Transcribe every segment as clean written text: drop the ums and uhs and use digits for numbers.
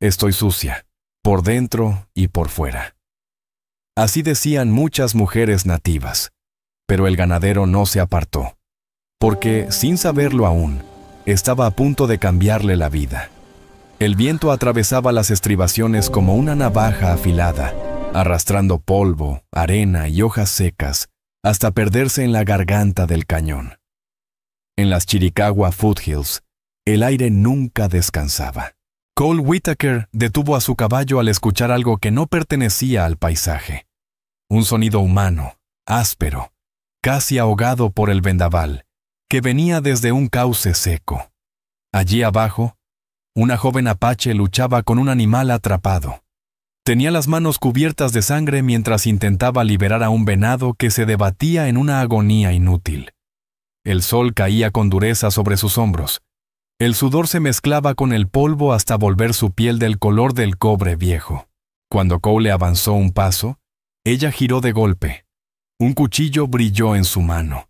Estoy sucia, por dentro y por fuera. Así decían muchas mujeres nativas, pero el ganadero no se apartó, porque, sin saberlo aún, estaba a punto de cambiarle la vida. El viento atravesaba las estribaciones como una navaja afilada, arrastrando polvo, arena y hojas secas hasta perderse en la garganta del cañón. En las Chiricahua Foothills, el aire nunca descansaba. Cole Whitaker detuvo a su caballo al escuchar algo que no pertenecía al paisaje. Un sonido humano, áspero, casi ahogado por el vendaval, que venía desde un cauce seco. Allí abajo, una joven apache luchaba con un animal atrapado. Tenía las manos cubiertas de sangre mientras intentaba liberar a un venado que se debatía en una agonía inútil. El sol caía con dureza sobre sus hombros. El sudor se mezclaba con el polvo hasta volver su piel del color del cobre viejo. Cuando Cole avanzó un paso, ella giró de golpe. Un cuchillo brilló en su mano.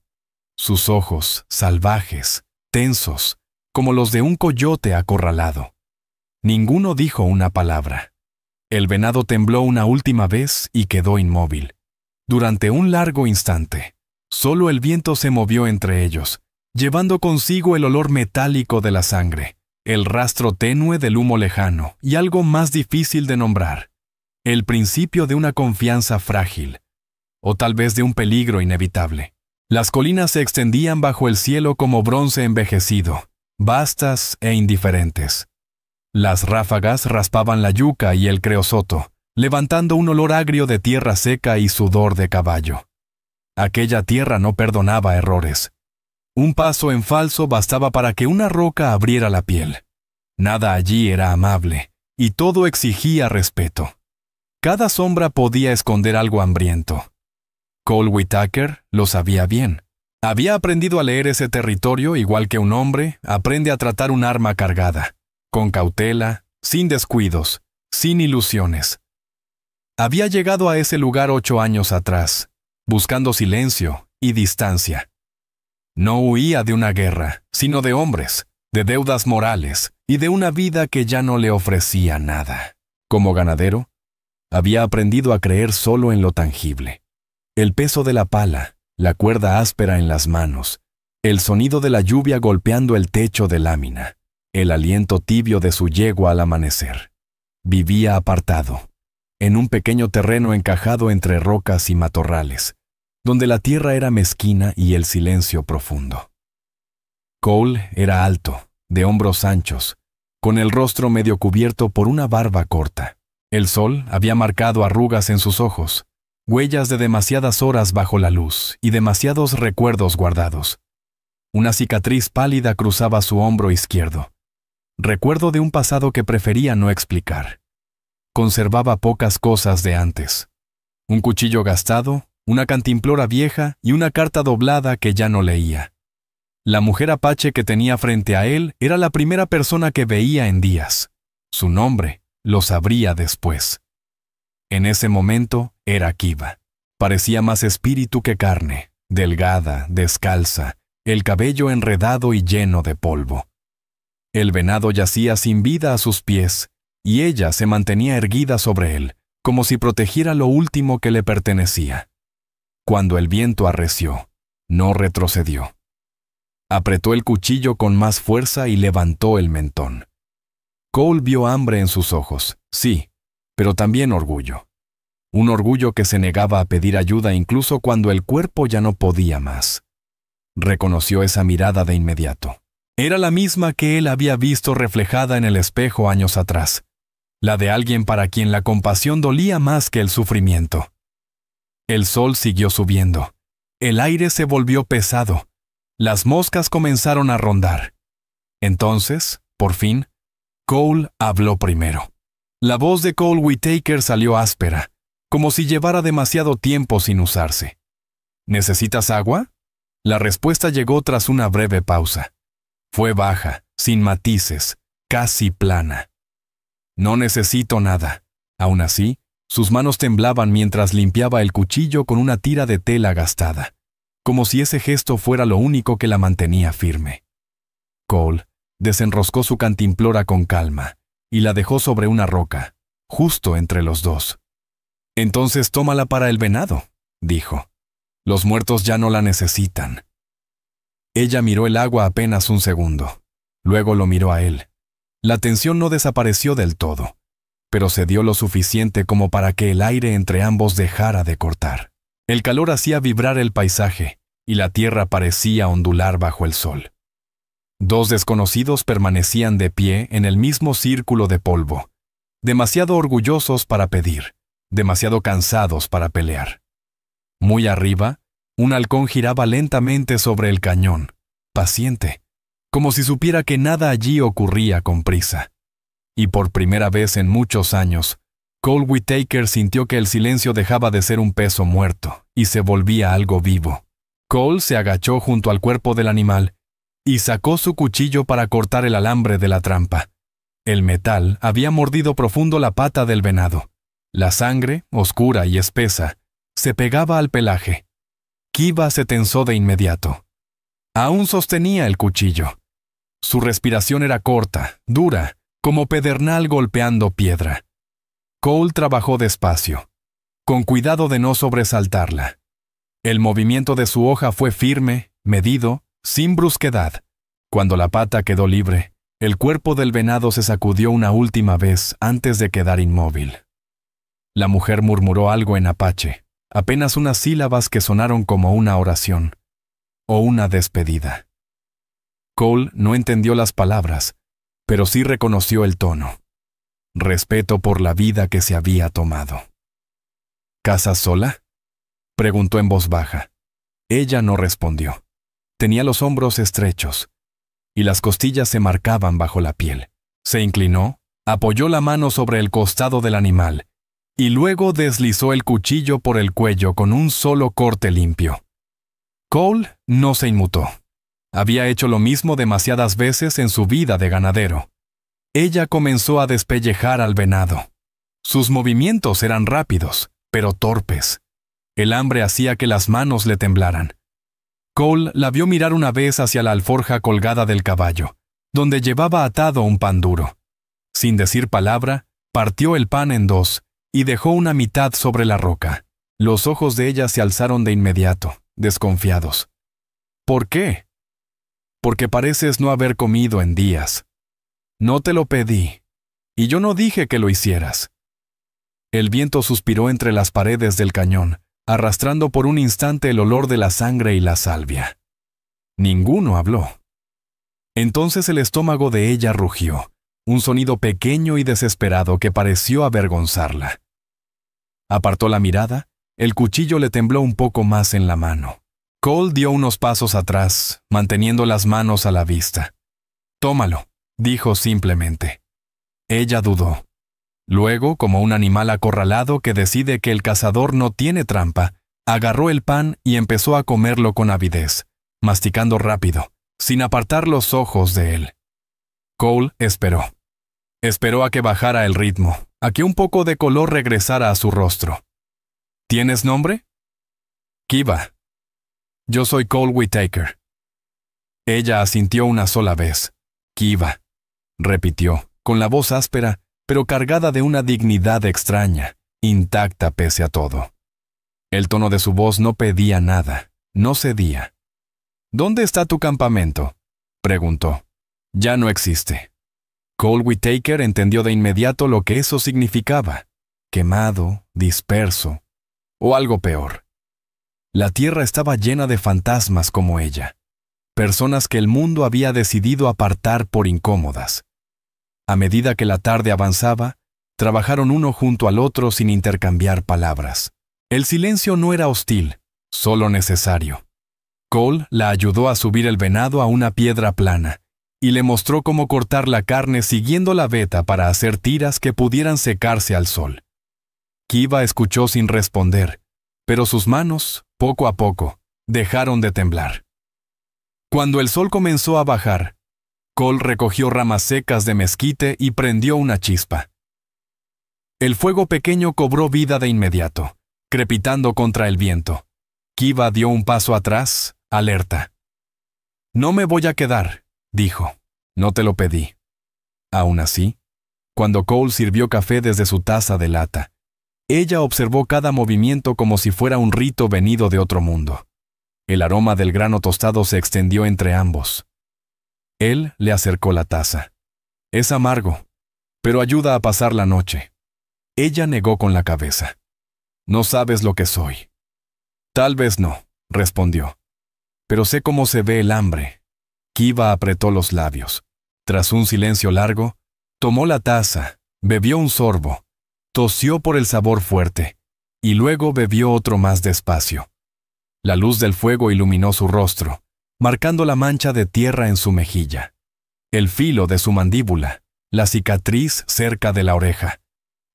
Sus ojos, salvajes, tensos, como los de un coyote acorralado. Ninguno dijo una palabra. El venado tembló una última vez y quedó inmóvil. Durante un largo instante, solo el viento se movió entre ellos, llevando consigo el olor metálico de la sangre, el rastro tenue del humo lejano y algo más difícil de nombrar, el principio de una confianza frágil, o tal vez de un peligro inevitable. Las colinas se extendían bajo el cielo como bronce envejecido, vastas e indiferentes. Las ráfagas raspaban la yuca y el creosoto, levantando un olor agrio de tierra seca y sudor de caballo. Aquella tierra no perdonaba errores. Un paso en falso bastaba para que una roca abriera la piel. Nada allí era amable, y todo exigía respeto. Cada sombra podía esconder algo hambriento. Cole Whitaker lo sabía bien. Había aprendido a leer ese territorio igual que un hombre aprende a tratar un arma cargada, con cautela, sin descuidos, sin ilusiones. Había llegado a ese lugar 8 años atrás, buscando silencio y distancia. No huía de una guerra, sino de hombres, de deudas morales y de una vida que ya no le ofrecía nada. Como ganadero, había aprendido a creer solo en lo tangible. El peso de la pala, la cuerda áspera en las manos, el sonido de la lluvia golpeando el techo de lámina, el aliento tibio de su yegua al amanecer. Vivía apartado, en un pequeño terreno encajado entre rocas y matorrales, donde la tierra era mezquina y el silencio profundo. Cole era alto, de hombros anchos, con el rostro medio cubierto por una barba corta. El sol había marcado arrugas en sus ojos, huellas de demasiadas horas bajo la luz y demasiados recuerdos guardados. Una cicatriz pálida cruzaba su hombro izquierdo. Recuerdo de un pasado que prefería no explicar. Conservaba pocas cosas de antes. Un cuchillo gastado, una cantimplora vieja y una carta doblada que ya no leía. La mujer apache que tenía frente a él era la primera persona que veía en días. Su nombre lo sabría después. En ese momento era Kiva. Parecía más espíritu que carne, delgada, descalza, el cabello enredado y lleno de polvo. El venado yacía sin vida a sus pies, y ella se mantenía erguida sobre él, como si protegiera lo último que le pertenecía. Cuando el viento arreció, no retrocedió. Apretó el cuchillo con más fuerza y levantó el mentón. Cole vio hambre en sus ojos, sí, pero también orgullo. Un orgullo que se negaba a pedir ayuda incluso cuando el cuerpo ya no podía más. Reconoció esa mirada de inmediato. Era la misma que él había visto reflejada en el espejo años atrás, la de alguien para quien la compasión dolía más que el sufrimiento. El sol siguió subiendo. El aire se volvió pesado. Las moscas comenzaron a rondar. Entonces, por fin, Cole habló primero. La voz de Cole Whitaker salió áspera, como si llevara demasiado tiempo sin usarse. ¿Necesitas agua? La respuesta llegó tras una breve pausa. Fue baja, sin matices, casi plana. No necesito nada. Aún así, sus manos temblaban mientras limpiaba el cuchillo con una tira de tela gastada, como si ese gesto fuera lo único que la mantenía firme. Cole desenroscó su cantimplora con calma y la dejó sobre una roca, justo entre los dos. «Entonces tómala para el venado», dijo. «Los muertos ya no la necesitan». Ella miró el agua apenas un segundo. Luego lo miró a él. La tensión no desapareció del todo, pero se dio lo suficiente como para que el aire entre ambos dejara de cortar. El calor hacía vibrar el paisaje, y la tierra parecía ondular bajo el sol. Dos desconocidos permanecían de pie en el mismo círculo de polvo, demasiado orgullosos para pedir, demasiado cansados para pelear. Muy arriba, un halcón giraba lentamente sobre el cañón, paciente, como si supiera que nada allí ocurría con prisa. Y por primera vez en muchos años, Cole Whittaker sintió que el silencio dejaba de ser un peso muerto y se volvía algo vivo. Cole se agachó junto al cuerpo del animal y sacó su cuchillo para cortar el alambre de la trampa. El metal había mordido profundo la pata del venado. La sangre, oscura y espesa, se pegaba al pelaje. Kiva se tensó de inmediato. Aún sostenía el cuchillo. Su respiración era corta, dura, como pedernal golpeando piedra. Cole trabajó despacio, con cuidado de no sobresaltarla. El movimiento de su hoja fue firme, medido, sin brusquedad. Cuando la pata quedó libre, el cuerpo del venado se sacudió una última vez antes de quedar inmóvil. La mujer murmuró algo en apache, apenas unas sílabas que sonaron como una oración, o una despedida. Cole no entendió las palabras, pero sí reconoció el tono. Respeto por la vida que se había tomado. ¿Casa sola?, preguntó en voz baja. Ella no respondió. Tenía los hombros estrechos, y las costillas se marcaban bajo la piel. Se inclinó, apoyó la mano sobre el costado del animal, y luego deslizó el cuchillo por el cuello con un solo corte limpio. Cole no se inmutó. Había hecho lo mismo demasiadas veces en su vida de ganadero. Ella comenzó a despellejar al venado. Sus movimientos eran rápidos, pero torpes. El hambre hacía que las manos le temblaran. Cole la vio mirar una vez hacia la alforja colgada del caballo, donde llevaba atado un pan duro. Sin decir palabra, partió el pan en dos y dejó una mitad sobre la roca. Los ojos de ella se alzaron de inmediato, desconfiados. ¿Por qué? Porque pareces no haber comido en días. No te lo pedí, y yo no dije que lo hicieras. El viento suspiró entre las paredes del cañón, arrastrando por un instante el olor de la sangre y la salvia. Ninguno habló. Entonces el estómago de ella rugió, un sonido pequeño y desesperado que pareció avergonzarla. Apartó la mirada, el cuchillo le tembló un poco más en la mano. Cole dio unos pasos atrás, manteniendo las manos a la vista. «Tómalo», dijo simplemente. Ella dudó. Luego, como un animal acorralado que decide que el cazador no tiene trampa, agarró el pan y empezó a comerlo con avidez, masticando rápido, sin apartar los ojos de él. Cole esperó. Esperó a que bajara el ritmo, a que un poco de color regresara a su rostro. ¿Tienes nombre? Kiva. Yo soy Cole Whittaker. Ella asintió una sola vez. Kiva, repitió, con la voz áspera, pero cargada de una dignidad extraña, intacta pese a todo. El tono de su voz no pedía nada, no cedía. «¿Dónde está tu campamento?», preguntó. «Ya no existe». Cole Whittaker entendió de inmediato lo que eso significaba. Quemado, disperso, o algo peor. La tierra estaba llena de fantasmas como ella, personas que el mundo había decidido apartar por incómodas. A medida que la tarde avanzaba, trabajaron uno junto al otro sin intercambiar palabras. El silencio no era hostil, solo necesario. Cole la ayudó a subir el venado a una piedra plana y le mostró cómo cortar la carne siguiendo la veta para hacer tiras que pudieran secarse al sol. Kiva escuchó sin responder, pero sus manos, poco a poco, dejaron de temblar. Cuando el sol comenzó a bajar, Cole recogió ramas secas de mezquite y prendió una chispa. El fuego pequeño cobró vida de inmediato, crepitando contra el viento. Kiva dio un paso atrás, alerta. «No me voy a quedar», dijo. «No te lo pedí». Aún así, Cuando Cole sirvió café desde su taza de lata, ella observó cada movimiento como si fuera un rito venido de otro mundo. El aroma del grano tostado se extendió entre ambos. Él le acercó la taza. Es amargo, pero ayuda a pasar la noche. Ella negó con la cabeza. No sabes lo que soy. Tal vez no, respondió. Pero sé cómo se ve el hambre. Kiva apretó los labios. Tras un silencio largo, tomó la taza, bebió un sorbo, tosió por el sabor fuerte, y luego bebió otro más despacio. La luz del fuego iluminó su rostro, marcando la mancha de tierra en su mejilla. El filo de su mandíbula, la cicatriz cerca de la oreja.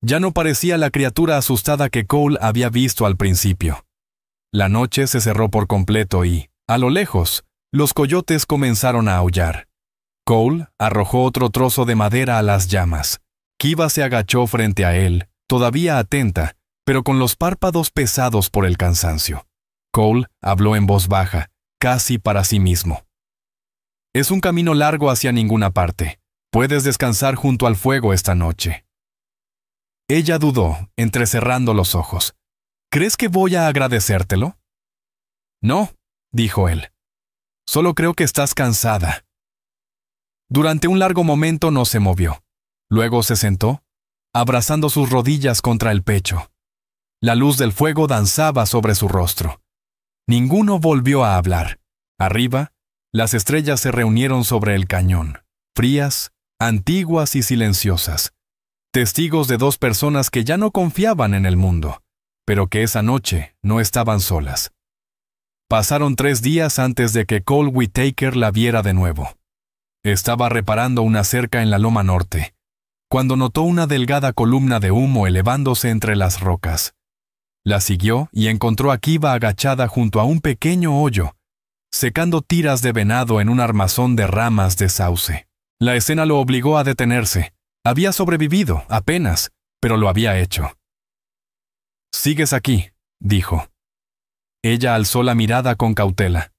Ya no parecía la criatura asustada que Cole había visto al principio. La noche se cerró por completo y, a lo lejos, los coyotes comenzaron a aullar. Cole arrojó otro trozo de madera a las llamas. Kiva se agachó frente a él, todavía atenta, pero con los párpados pesados por el cansancio. Cole habló en voz baja, casi para sí mismo. Es un camino largo hacia ninguna parte. Puedes descansar junto al fuego esta noche. Ella dudó, entrecerrando los ojos. ¿Crees que voy a agradecértelo? No, dijo él. Solo creo que estás cansada. Durante un largo momento no se movió. Luego se sentó, abrazando sus rodillas contra el pecho. La luz del fuego danzaba sobre su rostro. Ninguno volvió a hablar. Arriba, las estrellas se reunieron sobre el cañón, frías, antiguas y silenciosas. Testigos de dos personas que ya no confiaban en el mundo, pero que esa noche no estaban solas. Pasaron 3 días antes de que Cole Whittaker la viera de nuevo. Estaba reparando una cerca en la loma norte, cuando notó una delgada columna de humo elevándose entre las rocas. La siguió y encontró a Kiva agachada junto a un pequeño hoyo, secando tiras de venado en un armazón de ramas de sauce. La escena lo obligó a detenerse. Había sobrevivido, apenas, pero lo había hecho. «Sigues aquí», dijo. Ella alzó la mirada con cautela.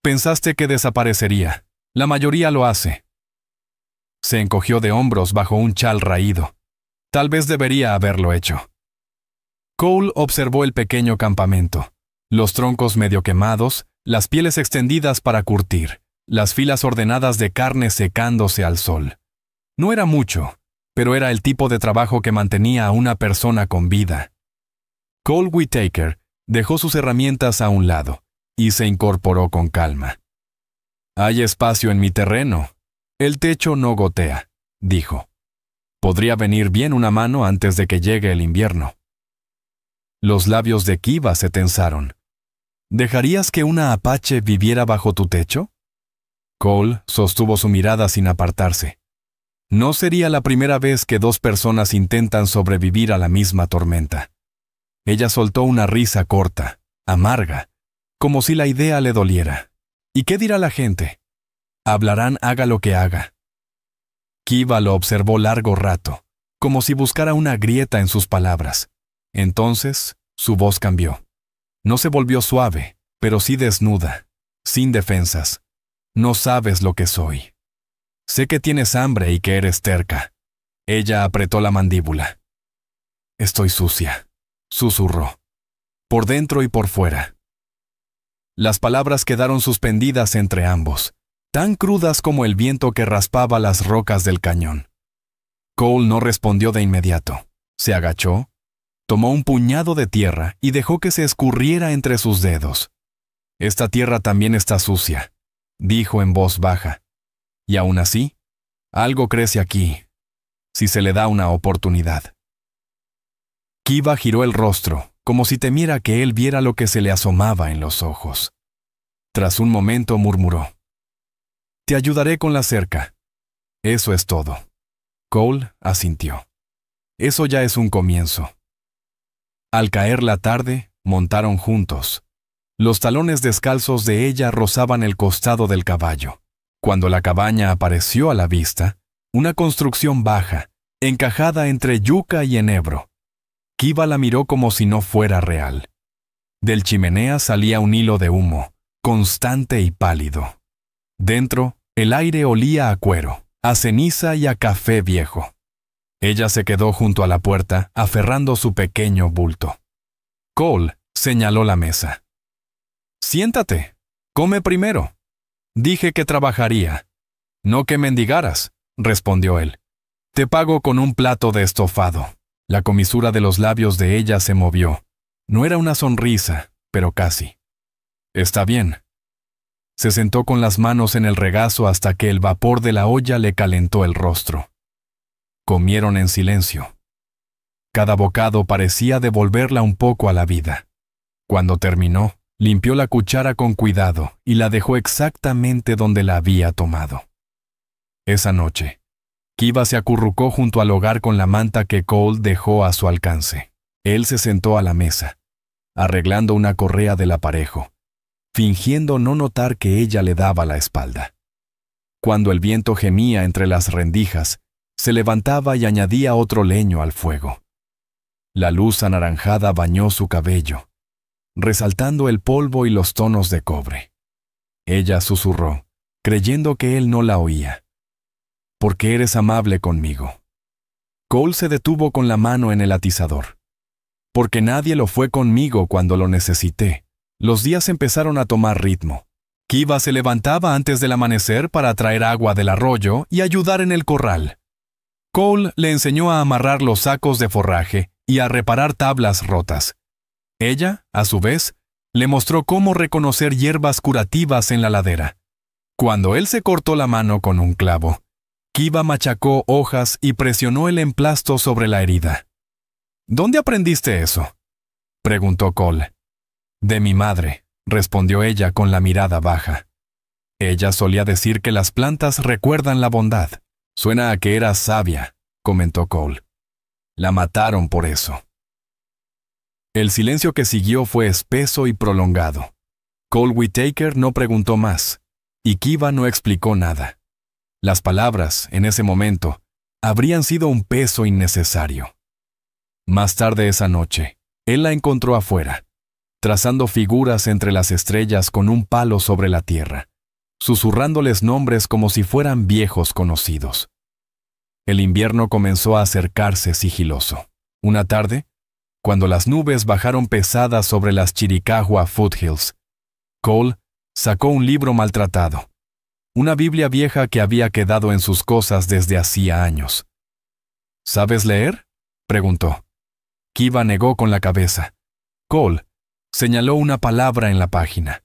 «Pensaste que desaparecería. La mayoría lo hace». Se encogió de hombros bajo un chal raído. Tal vez debería haberlo hecho. Cole observó el pequeño campamento, los troncos medio quemados, las pieles extendidas para curtir, las filas ordenadas de carne secándose al sol. No era mucho, pero era el tipo de trabajo que mantenía a una persona con vida. Cole Whittaker dejó sus herramientas a un lado y se incorporó con calma. «Hay espacio en mi terreno. El techo no gotea», dijo. «Podría venir bien una mano antes de que llegue el invierno». Los labios de Kiva se tensaron. «¿Dejarías que una apache viviera bajo tu techo?» Cole sostuvo su mirada sin apartarse. No sería la primera vez que 2 personas intentan sobrevivir a la misma tormenta. Ella soltó una risa corta, amarga, como si la idea le doliera. ¿Y qué dirá la gente? Hablarán haga lo que haga. Kiva lo observó largo rato, como si buscara una grieta en sus palabras. Entonces, su voz cambió. No se volvió suave, pero sí desnuda, sin defensas. «No sabes lo que soy. Sé que tienes hambre y que eres terca». Ella apretó la mandíbula. «Estoy sucia», susurró, por dentro y por fuera. Las palabras quedaron suspendidas entre ambos, tan crudas como el viento que raspaba las rocas del cañón. Cole no respondió de inmediato. Se agachó, tomó un puñado de tierra y dejó que se escurriera entre sus dedos. «Esta tierra también está sucia», dijo en voz baja. «Y aún así, algo crece aquí, si se le da una oportunidad». Kiva giró el rostro, como si temiera que él viera lo que se le asomaba en los ojos. Tras un momento murmuró. «Te ayudaré con la cerca». «Eso es todo». Cole asintió. «Eso ya es un comienzo». Al caer la tarde, montaron juntos. Los talones descalzos de ella rozaban el costado del caballo. Cuando la cabaña apareció a la vista, una construcción baja, encajada entre yuca y enebro. Kiva la miró como si no fuera real. Del chimenea salía un hilo de humo, constante y pálido. Dentro, el aire olía a cuero, a ceniza y a café viejo. Ella se quedó junto a la puerta, aferrando su pequeño bulto. Cole señaló la mesa. «Siéntate. Come primero. Dije que trabajaría. No que mendigaras», respondió él. «Te pago con un plato de estofado». La comisura de los labios de ella se movió. No era una sonrisa, pero casi. «Está bien». Se sentó con las manos en el regazo hasta que el vapor de la olla le calentó el rostro. Comieron en silencio. Cada bocado parecía devolverla un poco a la vida. Cuando terminó, limpió la cuchara con cuidado y la dejó exactamente donde la había tomado. Esa noche, Kiva se acurrucó junto al hogar con la manta que Cole dejó a su alcance. Él se sentó a la mesa, arreglando una correa del aparejo, fingiendo no notar que ella le daba la espalda. Cuando el viento gemía entre las rendijas, se levantaba y añadía otro leño al fuego. La luz anaranjada bañó su cabello, resaltando el polvo y los tonos de cobre. Ella susurró, creyendo que él no la oía. «Porque eres amable conmigo». Cole se detuvo con la mano en el atizador. «Porque nadie lo fue conmigo cuando lo necesité». Los días empezaron a tomar ritmo. Kiva se levantaba antes del amanecer para traer agua del arroyo y ayudar en el corral. Cole le enseñó a amarrar los sacos de forraje y a reparar tablas rotas. Ella, a su vez, le mostró cómo reconocer hierbas curativas en la ladera. Cuando él se cortó la mano con un clavo, Kiva machacó hojas y presionó el emplasto sobre la herida. «¿Dónde aprendiste eso?», preguntó Cole. «De mi madre», respondió ella con la mirada baja. «Ella solía decir que las plantas recuerdan la bondad». «Suena a que eras sabia», comentó Cole. «La mataron por eso». El silencio que siguió fue espeso y prolongado. Cole Whittaker no preguntó más, y Kiva no explicó nada. Las palabras, en ese momento, habrían sido un peso innecesario. Más tarde esa noche, él la encontró afuera, trazando figuras entre las estrellas con un palo sobre la tierra, susurrándoles nombres como si fueran viejos conocidos. El invierno comenzó a acercarse sigiloso. Una tarde, cuando las nubes bajaron pesadas sobre las Chiricahua Foothills, Cole sacó un libro maltratado, una Biblia vieja que había quedado en sus cosas desde hacía años. «¿Sabes leer?», preguntó. Kiva negó con la cabeza. Cole señaló una palabra en la página.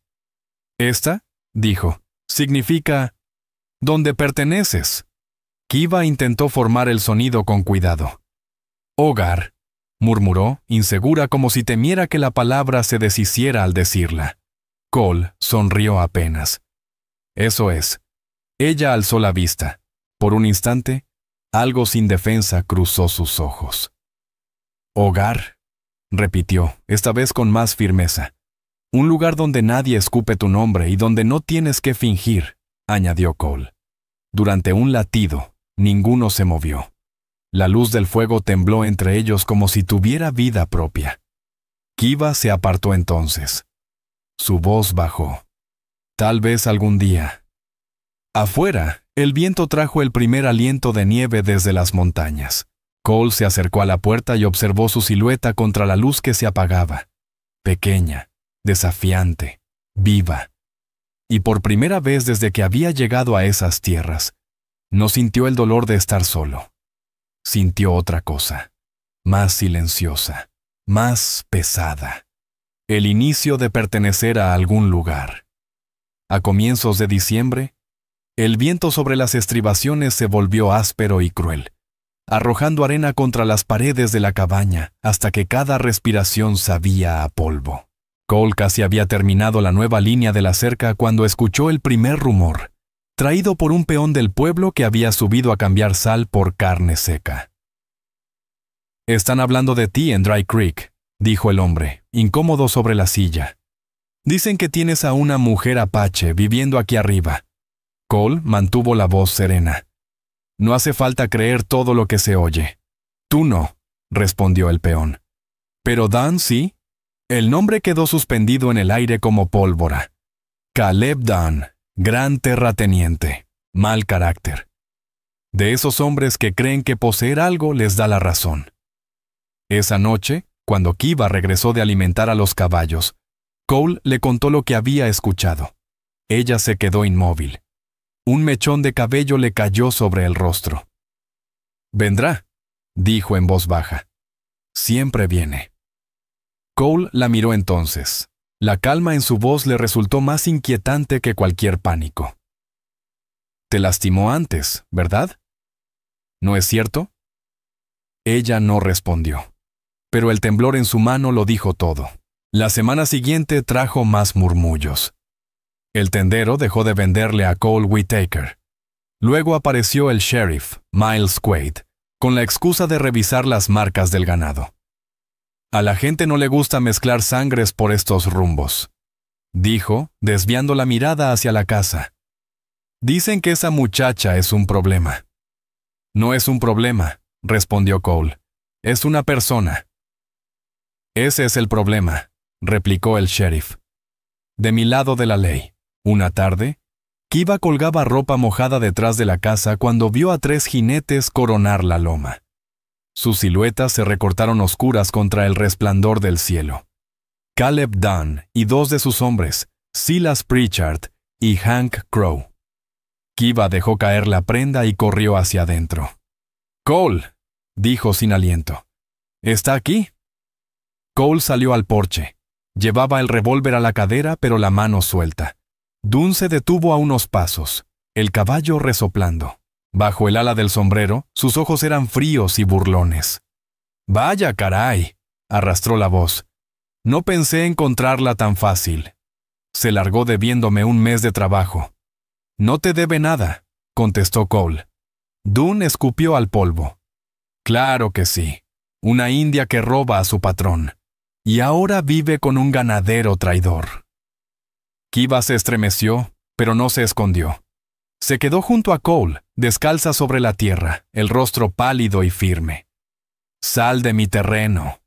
«Esta», dijo, «significa «donde perteneces». Kiva intentó formar el sonido con cuidado. «Hogar», murmuró, insegura como si temiera que la palabra se deshiciera al decirla. Cole sonrió apenas. «Eso es». Ella alzó la vista. Por un instante, algo sin defensa cruzó sus ojos. «Hogar», repitió, esta vez con más firmeza. «Un lugar donde nadie escupe tu nombre y donde no tienes que fingir», añadió Cole. Durante un latido, ninguno se movió. La luz del fuego tembló entre ellos como si tuviera vida propia. Kiva se apartó entonces. Su voz bajó. «Tal vez algún día». Afuera, el viento trajo el primer aliento de nieve desde las montañas. Cole se acercó a la puerta y observó su silueta contra la luz que se apagaba. Pequeña, desafiante, viva. Y por primera vez desde que había llegado a esas tierras, no sintió el dolor de estar solo. Sintió otra cosa, más silenciosa, más pesada. El inicio de pertenecer a algún lugar. A comienzos de diciembre, el viento sobre las estribaciones se volvió áspero y cruel, arrojando arena contra las paredes de la cabaña hasta que cada respiración sabía a polvo. Cole casi había terminado la nueva línea de la cerca cuando escuchó el primer rumor, traído por un peón del pueblo que había subido a cambiar sal por carne seca. «Están hablando de ti en Dry Creek», dijo el hombre, incómodo sobre la silla. «Dicen que tienes a una mujer apache viviendo aquí arriba». Cole mantuvo la voz serena. «No hace falta creer todo lo que se oye». «Tú no», respondió el peón. «Pero Dan sí». El nombre quedó suspendido en el aire como pólvora. Caleb Dan, gran terrateniente, mal carácter. de esos hombres que creen que poseer algo les da la razón. Esa noche, cuando Kiva regresó de alimentar a los caballos, Cole le contó lo que había escuchado. Ella se quedó inmóvil. Un mechón de cabello le cayó sobre el rostro. «Vendrá», dijo en voz baja. «Siempre viene». Cole la miró entonces. La calma en su voz le resultó más inquietante que cualquier pánico. «Te lastimó antes, ¿verdad? ¿No es cierto?» Ella no respondió, pero el temblor en su mano lo dijo todo. La semana siguiente trajo más murmullos. El tendero dejó de venderle a Cole Whittaker. Luego apareció el sheriff, Miles Quaid, con la excusa de revisar las marcas del ganado. «A la gente no le gusta mezclar sangres por estos rumbos», dijo, desviando la mirada hacia la casa. «Dicen que esa muchacha es un problema». «No es un problema», respondió Cole. «Es una persona». «Ese es el problema», replicó el sheriff. «De mi lado de la ley». Una tarde, Kiva colgaba ropa mojada detrás de la casa cuando vio a 3 jinetes coronar la loma. Sus siluetas se recortaron oscuras contra el resplandor del cielo. Caleb Dunn y 2 de sus hombres, Silas Pritchard y Hank Crow. Kiva dejó caer la prenda y corrió hacia adentro. «Cole», dijo sin aliento. «¿Está aquí?» Cole salió al porche. Llevaba el revólver a la cadera, pero la mano suelta. Dunn se detuvo a unos pasos, el caballo resoplando. Bajo el ala del sombrero, sus ojos eran fríos y burlones. «Vaya, caray», arrastró la voz. «No pensé encontrarla tan fácil. Se largó debiéndome un mes de trabajo». «No te debe nada», contestó Cole. Dunn escupió al polvo. «Claro que sí. Una india que roba a su patrón. Y ahora vive con un ganadero traidor». Kiva se estremeció, pero no se escondió. Se quedó junto a Cole, descalza sobre la tierra, el rostro pálido y firme. «Sal de mi terreno».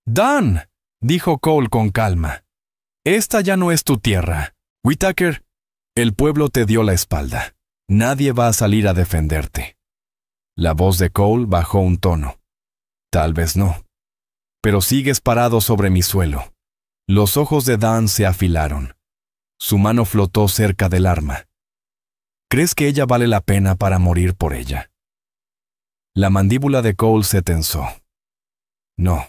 «Dunn», dijo Cole con calma. «Esta ya no es tu tierra. Whittaker, el pueblo te dio la espalda. Nadie va a salir a defenderte». La voz de Cole bajó un tono. «Tal vez no. Pero sigues parado sobre mi suelo». Los ojos de Dunn se afilaron. Su mano flotó cerca del arma. «¿Crees que ella vale la pena para morir por ella?» La mandíbula de Cole se tensó. «No.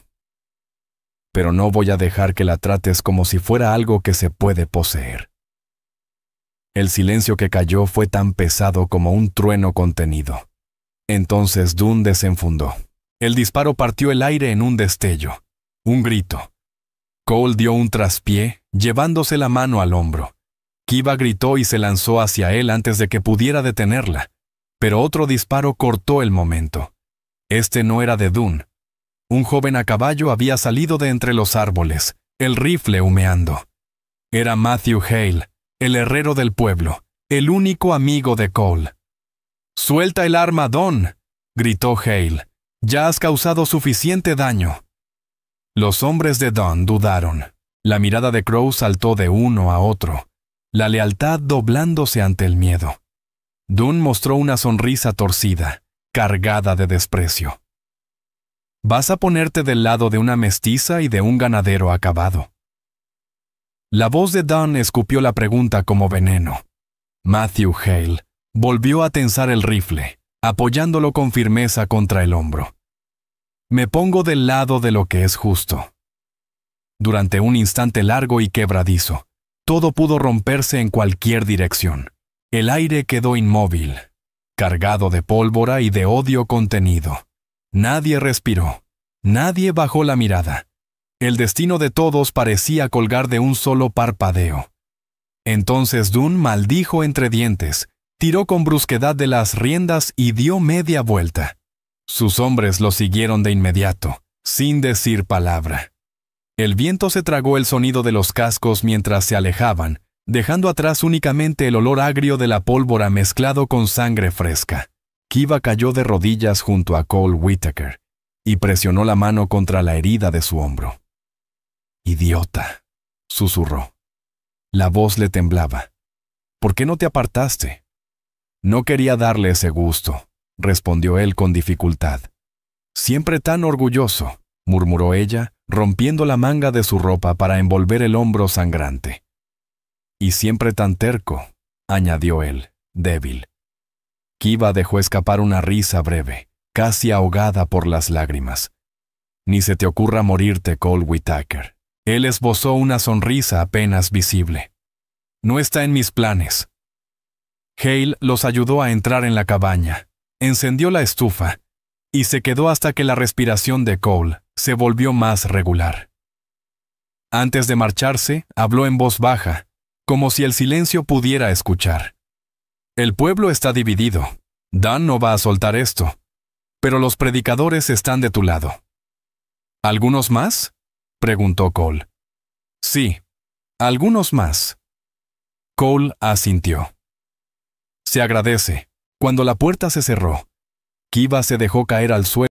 Pero no voy a dejar que la trates como si fuera algo que se puede poseer». El silencio que cayó fue tan pesado como un trueno contenido. Entonces Dunn desenfundó. El disparo partió el aire en un destello. Un grito. Cole dio un traspié, llevándose la mano al hombro. Kiva gritó y se lanzó hacia él antes de que pudiera detenerla. Pero otro disparo cortó el momento. Este no era de Dunn. Un joven a caballo había salido de entre los árboles, el rifle humeando. Era Matthew Hale, el herrero del pueblo, el único amigo de Cole. «¡Suelta el arma, Don!», gritó Hale. «Ya has causado suficiente daño». Los hombres de Dunn dudaron. La mirada de Crow saltó de uno a otro, la lealtad doblándose ante el miedo. Dunn mostró una sonrisa torcida, cargada de desprecio. «Vas a ponerte del lado de una mestiza y de un ganadero acabado». La voz de Dunn escupió la pregunta como veneno. Matthew Hale volvió a tensar el rifle, apoyándolo con firmeza contra el hombro. «Me pongo del lado de lo que es justo». Durante un instante largo y quebradizo, todo pudo romperse en cualquier dirección. El aire quedó inmóvil, cargado de pólvora y de odio contenido. Nadie respiró, nadie bajó la mirada. El destino de todos parecía colgar de un solo parpadeo. Entonces Dunn maldijo entre dientes, tiró con brusquedad de las riendas y dio media vuelta. Sus hombres lo siguieron de inmediato, sin decir palabra. El viento se tragó el sonido de los cascos mientras se alejaban, dejando atrás únicamente el olor agrio de la pólvora mezclado con sangre fresca. Kiva cayó de rodillas junto a Cole Whittaker y presionó la mano contra la herida de su hombro. «Idiota», susurró. La voz le temblaba. «¿Por qué no te apartaste?» «No quería darle ese gusto», respondió él con dificultad. Siempre tan orgulloso, murmuró ella, rompiendo la manga de su ropa para envolver el hombro sangrante. Y siempre tan terco, añadió él, débil. Kiva dejó escapar una risa breve, casi ahogada por las lágrimas. Ni se te ocurra morirte, Cole Whitaker. Él esbozó una sonrisa apenas visible. No está en mis planes. Hale los ayudó a entrar en la cabaña, encendió la estufa y se quedó hasta que la respiración de Cole se volvió más regular. Antes de marcharse, habló en voz baja, como si el silencio pudiera escuchar. El pueblo está dividido. Dan no va a soltar esto, pero los predicadores están de tu lado. ¿Algunos más?, preguntó Cole. Sí, algunos más. Cole asintió. Se agradece. Cuando la puerta se cerró, Kiva se dejó caer al suelo